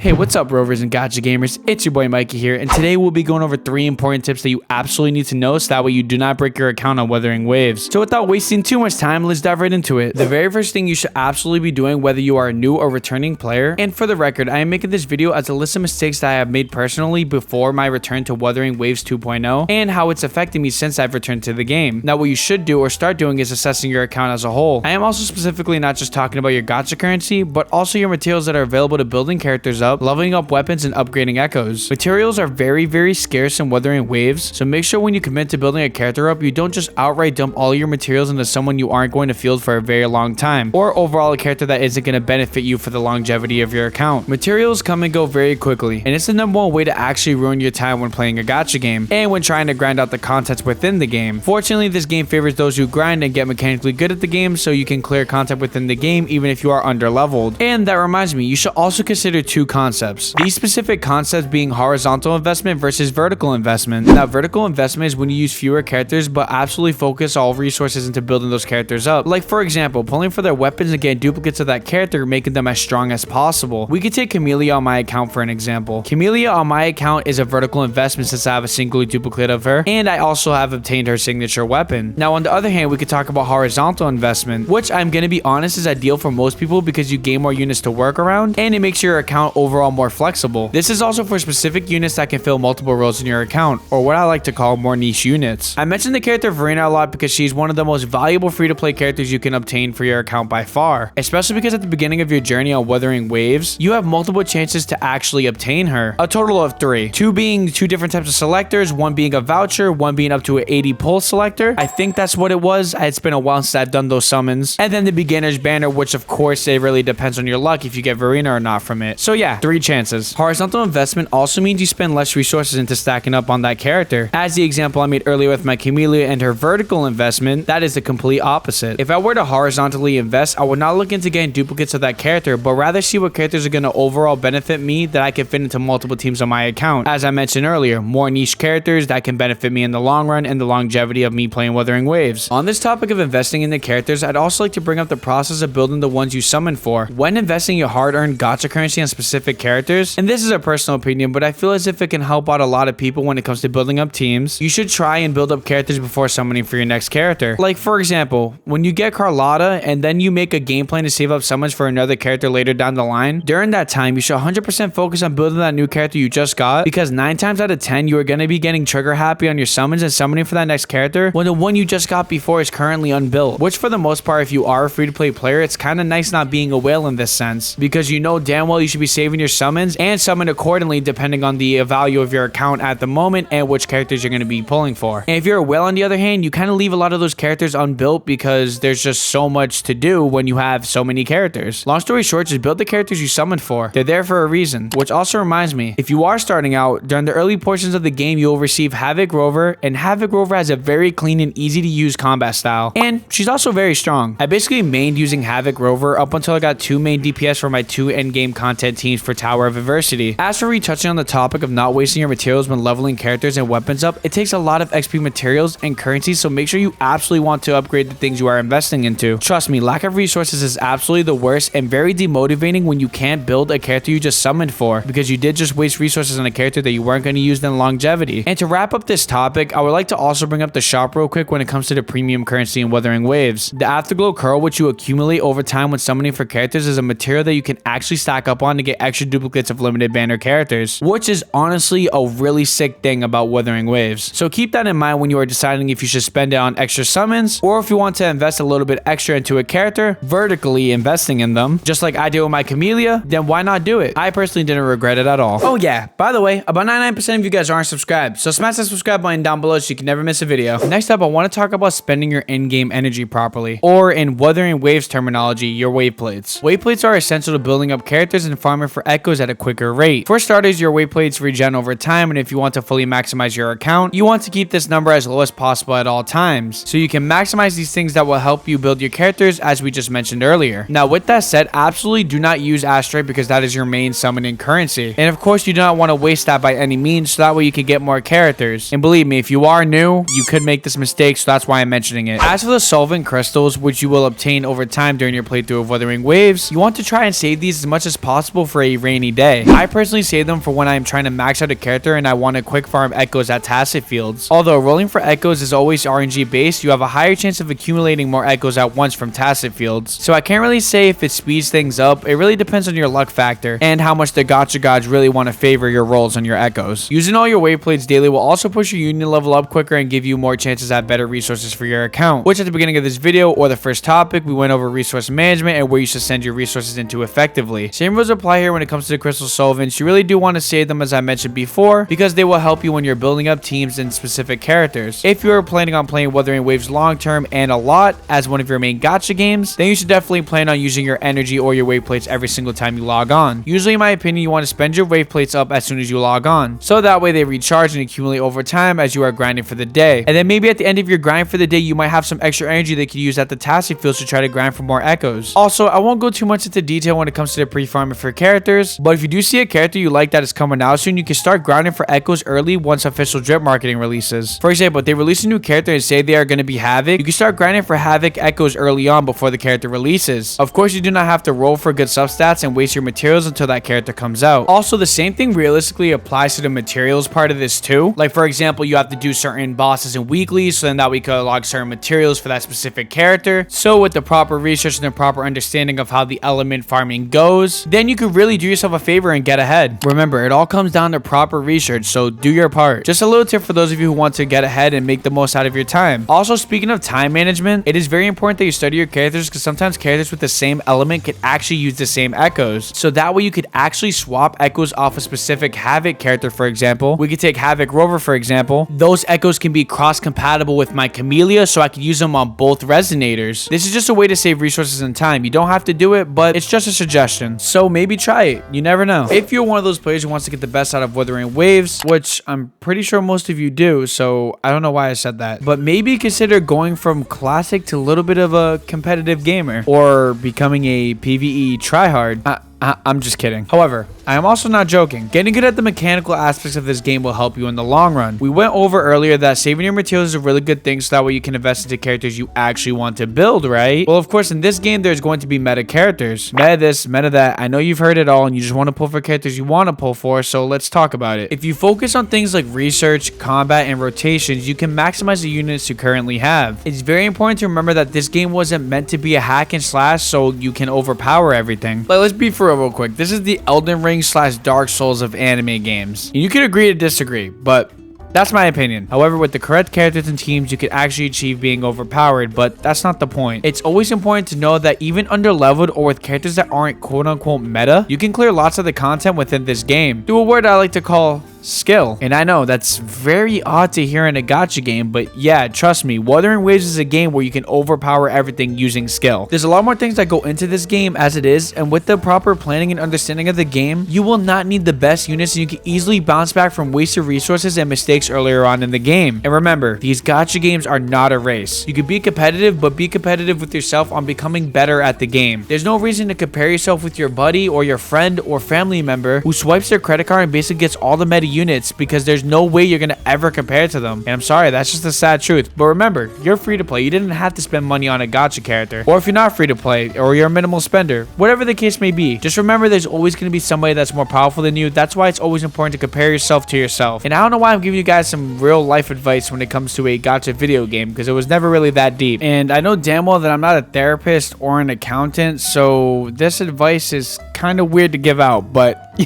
Hey, what's up, rovers and gotcha gamers? It's your boy Mikey here, and today we'll be going over 3 important tips that you absolutely need to know so that way you do not break your account on Wuthering Waves. So without wasting too much time, let's dive right into it. The very first thing you should absolutely be doing, whether you are a new or returning player, and for the record, I am making this video as a list of mistakes that I have made personally before my return to Wuthering Waves 2.0 and how it's affected me since I've returned to the game. Now, what you should do or start doing is assessing your account as a whole. I am also specifically not just talking about your gotcha currency, but also your materials that are available to building characters up, leveling up weapons, and upgrading echoes. Materials are very scarce in Wuthering Waves, so make sure when you commit to building a character up, you don't just outright dump all your materials into someone you aren't going to field for a very long time, or overall a character that isn't going to benefit you for the longevity of your account. Materials come and go very quickly, and it's the number one way to actually ruin your time when playing a gotcha game, and when trying to grind out the contents within the game. Fortunately, this game favors those who grind and get mechanically good at the game, so you can clear content within the game even if you are under leveled. And that reminds me, you should also consider 2 concepts. These specific concepts being horizontal investment versus vertical investment. Now, vertical investment is when you use fewer characters but absolutely focus all resources into building those characters up. Like, for example, pulling for their weapons and getting duplicates of that character, making them as strong as possible. We could take Camellia on my account for an example. Camellia on my account is a vertical investment since I have a single duplicate of her, and I also have obtained her signature weapon. Now, on the other hand, we could talk about horizontal investment, which I'm going to be honest is ideal for most people because you gain more units to work around, and it makes your account overall more flexible. This is also for specific units that can fill multiple roles in your account, or what I like to call more niche units. I mentioned the character Verena a lot because she's one of the most valuable free-to-play characters you can obtain for your account by far, especially because at the beginning of your journey on Wuthering Waves, you have multiple chances to actually obtain her. A total of 3. 2 being 2 different types of selectors, 1 being a voucher, 1 being up to an 80 pull selector. I think that's what it was. It's been a while since I've done those summons. And then the beginner's banner, which of course it really depends on your luck if you get Verena or not from it. So yeah, 3 chances. Horizontal investment also means you spend less resources into stacking up on that character. As the example I made earlier with my Camellia and her vertical investment, that is the complete opposite. If I were to horizontally invest, I would not look into getting duplicates of that character, but rather see what characters are going to overall benefit me that I can fit into multiple teams on my account. As I mentioned earlier, more niche characters that can benefit me in the long run and the longevity of me playing Wuthering Waves. On this topic of investing in the characters, I'd also like to bring up the process of building the ones you summon for. When investing your hard-earned gotcha currency on specific characters, and this is a personal opinion, but I feel as if it can help out a lot of people when it comes to building up teams, you should try and build up characters before summoning for your next character. Like, for example, when you get Carlotta and then you make a game plan to save up summons for another character later down the line, during that time you should 100% focus on building that new character you just got, because 9 times out of 10 you are going to be getting trigger happy on your summons and summoning for that next character when the one you just got before is currently unbuilt. Which for the most part, if you are a free-to-play player, it's kind of nice not being a whale in this sense, because you know damn well you should be saving your summons and summon accordingly depending on the value of your account at the moment and which characters you're going to be pulling for. And if you're a whale on the other hand, you kind of leave a lot of those characters unbuilt because there's just so much to do when you have so many characters. Long story short, just build the characters you summoned for. They're there for a reason. Which also reminds me, if you are starting out, during the early portions of the game, you will receive Havoc Rover, and Havoc Rover has a very clean and easy to use combat style, and she's also very strong. I basically mained using Havoc Rover up until I got 2 main DPS for my 2 endgame content teams for Tower of Adversity. As for retouching on the topic of not wasting your materials when leveling characters and weapons up, it takes a lot of XP materials and currency, so make sure you absolutely want to upgrade the things you are investing into. Trust me, lack of resources is absolutely the worst and very demotivating when you can't build a character you just summoned for because you did just waste resources on a character that you weren't going to use in longevity. And to wrap up this topic, I would like to also bring up the shop real quick when it comes to the premium currency in Wuthering Waves. The Afterglow Curl, which you accumulate over time when summoning for characters, is a material that you can actually stack up on to get extra duplicates of limited banner characters, which is honestly a really sick thing about Wuthering Waves. So keep that in mind when you are deciding if you should spend it on extra summons or if you want to invest a little bit extra into a character, vertically investing in them, just like I did with my Camellia, then why not do it? I personally didn't regret it at all. Oh yeah, by the way, about 99% of you guys aren't subscribed, so smash that subscribe button down below so you can never miss a video. Next up, I want to talk about spending your in-game energy properly, or in Wuthering Waves terminology, your wave plates. Wave plates are essential to building up characters and farming for echoes at a quicker rate. For starters, your wave plates regen over time, and if you want to fully maximize your account, you want to keep this number as low as possible at all times, so you can maximize these things that will help you build your characters as we just mentioned earlier. Now with that said, absolutely do not use Asteroid because that is your main summoning currency, and of course you do not want to waste that by any means, so that way you can get more characters. And believe me, if you are new, you could make this mistake, so that's why I'm mentioning it. As for the solvent crystals, which you will obtain over time during your playthrough of Wuthering Waves, you want to try and save these as much as possible for a a rainy day. I personally save them for when I'm trying to max out a character and I want to quick farm echoes at tacit fields. Although rolling for echoes is always RNG based, you have a higher chance of accumulating more echoes at once from tacit fields. So I can't really say if it speeds things up. It really depends on your luck factor and how much the gacha gods really want to favor your rolls on your echoes. Using all your wave plates daily will also push your union level up quicker and give you more chances at better resources for your account, which at the beginning of this video or the first topic, we went over resource management and where you should send your resources into effectively. Same rules apply here when it comes to the crystal solvents. You really do want to save them, as I mentioned before, because they will help you when you're building up teams and specific characters. If you're planning on playing Wuthering Waves long term and a lot as one of your main gacha games, then you should definitely plan on using your energy or your wave plates every single time you log on. Usually, in my opinion, you want to spend your wave plates up as soon as you log on, so that way they recharge and accumulate over time as you are grinding for the day. And then maybe at the end of your grind for the day, you might have some extra energy they could use at the tacit fields to try to grind for more echoes. Also, I won't go too much into detail when it comes to the pre-farming for characters, but if you do see a character you like that is coming out soon, you can start grinding for echoes early once official drip marketing releases. For example, if they release a new character and say they are going to be Havoc, you can start grinding for Havoc echoes early on before the character releases. Of course, you do not have to roll for good substats and waste your materials until that character comes out. Also, the same thing realistically applies to the materials part of this too. Like for example, you have to do certain bosses and weeklies, so then that we could unlock certain materials for that specific character. So with the proper research and the proper understanding of how the element farming goes, then you could really do yourself a favor and get ahead. Remember, it all comes down to proper research, so do your part. Just a little tip for those of you who want to get ahead and make the most out of your time. Also, speaking of time management, it is very important that you study your characters, because sometimes characters with the same element could actually use the same echoes. So that way you could actually swap echoes off a specific Havoc character. For example, we could take Havoc Rover for example. Those echoes can be cross-compatible with my Camellia, so I could use them on both resonators. This is just a way to save resources and time. You don't have to do it, but it's just a suggestion. So maybe try it. You never know. If you're one of those players who wants to get the best out of Wuthering Waves, which I'm pretty sure most of you do, so I don't know why I said that, but maybe consider going from classic to a little bit of a competitive gamer, or becoming a PvE tryhard. I'm just kidding. However, I am also not joking. Getting good at the mechanical aspects of this game will help you in the long run. We went over earlier that saving your materials is a really good thing, so that way you can invest into characters you actually want to build, right? Well, of course, in this game, there's going to be meta characters. Meta this, meta that. I know you've heard it all, and you just want to pull for characters you want to pull for, so let's talk about it. If you focus on things like research, combat, and rotations, you can maximize the units you currently have. It's very important to remember that this game wasn't meant to be a hack and slash, so you can overpower everything. But let's be for real quick. This is the Elden Ring / Dark Souls of anime games. You could agree to disagree, but that's my opinion. However, with the correct characters and teams, you could actually achieve being overpowered, but that's not the point. It's always important to know that even under-leveled or with characters that aren't quote-unquote meta, you can clear lots of the content within this game through a word I like to call skill. And I know that's very odd to hear in a gacha game, but yeah, trust me, Wuthering Waves is a game where you can overpower everything using skill. There's a lot more things that go into this game as it is, and with the proper planning and understanding of the game, you will not need the best units, and you can easily bounce back from wasted resources and mistakes earlier on in the game. And remember, these gacha games are not a race. You can be competitive, but be competitive with yourself on becoming better at the game. There's no reason to compare yourself with your buddy or your friend or family member who swipes their credit card and basically gets all the meta units, because there's no way you're gonna ever compare to them. And I'm sorry, that's just the sad truth. But remember, you're free to play. You didn't have to spend money on a gacha character. Or if you're not free to play, or you're a minimal spender, whatever the case may be, just remember there's always gonna be somebody that's more powerful than you. That's why it's always important to compare yourself to yourself. And I don't know why I'm giving you guys some real life advice when it comes to a gacha video game, because it was never really that deep. And I know damn well that I'm not a therapist or an accountant, so this advice is kind of weird to give out, but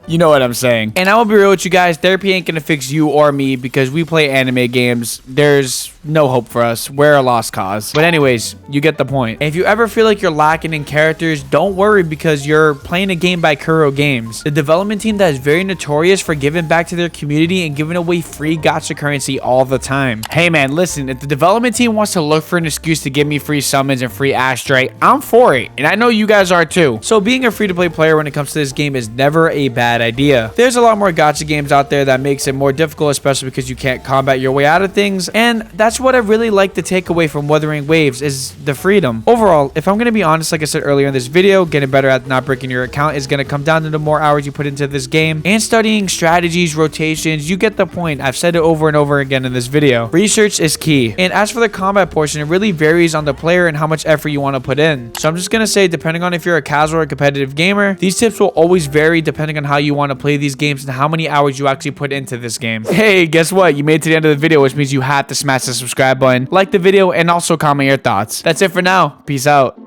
you know what I'm saying. And I will be real with you guys, therapy ain't gonna fix you or me, because we play anime games. There's no hope for us. We're a lost cause. But anyways, you get the point. And if you ever feel like you're lacking in characters, don't worry, because you're playing a game by Kuro Games, the development team that is very notorious for giving back to their community and giving away free gacha currency all the time. Hey man, listen, if the development team wants to look for an excuse to give me free summons and free Astray, I'm for it. And I know you guys are too. So being a free-to-play player when it comes to this game is never a bad bad idea. There's a lot more gacha games out there that makes it more difficult, especially because you can't combat your way out of things, and that's what I really like to take away from Wuthering Waves is the freedom. Overall, if I'm going to be honest, like I said earlier in this video, getting better at not breaking your account is going to come down to the more hours you put into this game and studying strategies, rotations. You get the point. I've said it over and over again in this video. Research is key. And as for the combat portion, it really varies on the player and how much effort you want to put in. So I'm just going to say, depending on if you're a casual or competitive gamer, these tips will always vary depending on how you want to play these games and how many hours you actually put into this game. Hey, guess what? You made it to the end of the video, which means you have to smash the subscribe button, like the video, and also comment your thoughts. That's it for now. Peace out.